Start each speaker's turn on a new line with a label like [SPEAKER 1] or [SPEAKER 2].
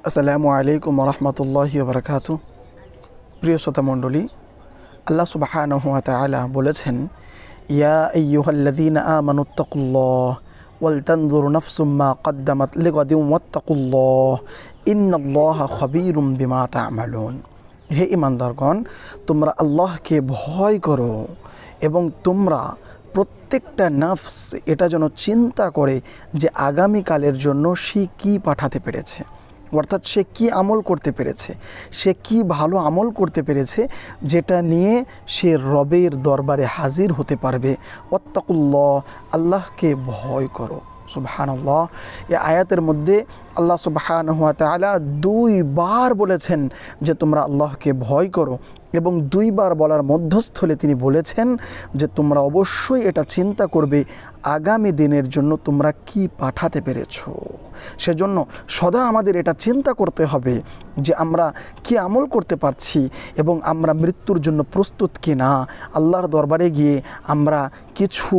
[SPEAKER 1] আসসালামু আলাইকুম রহমতুল্লাহি বারাকাতু। প্রিয় শ্রোতা মণ্ডলী, আল্লাহ সুবহানাহু ওয়া তাআলা বলেছেন, ইয়া আইয়ুহাল্লাযীনা আমানুত্তাকুল্লাহ ওয়াল তানজুর নাফসুম মা কদ্দামাত লিগাদিন ওয়াত্তাকুল্লাহ ইন্নাল্লাহা খাবীরুম বিমা তা'মালুন। হে ঈমানদারগণ, তোমরা আল্লাহকে ভয় করো এবং তোমরা প্রত্যেকটা নফস এটা যেন চিন্তা করে যে আগামীকালের জন্য সে কী পাঠাতে পেরেছে, অর্থাৎ সে কি আমল করতে পেরেছে, সে কি ভালো আমল করতে পেরেছে যেটা নিয়ে সে রবের দরবারে হাজির হতে পারবে। ওয়াত্তাকুল্লাহ, আল্লাহকে ভয় করো। সুবহানাল্লাহ। এই আয়াতের মধ্যে আল্লাহ সুবহানাহু ওয়া তাআলা দুইবার বলেছেন যে তোমরা আল্লাহকে ভয় করো, এবং দুইবার বলার মধ্যস্থলে তিনি বলেছেন যে তোমরা অবশ্যই এটা চিন্তা করবে আগামী দিনের জন্য তোমরা কি পাঠাতে পেরেছো। সেজন্য সদা আমাদের এটা চিন্তা করতে হবে যে আমরা কি আমল করতে পারছি এবং আমরা মৃত্যুর জন্য প্রস্তুত কি না। আল্লাহর দরবারে গিয়ে আমরা কিছু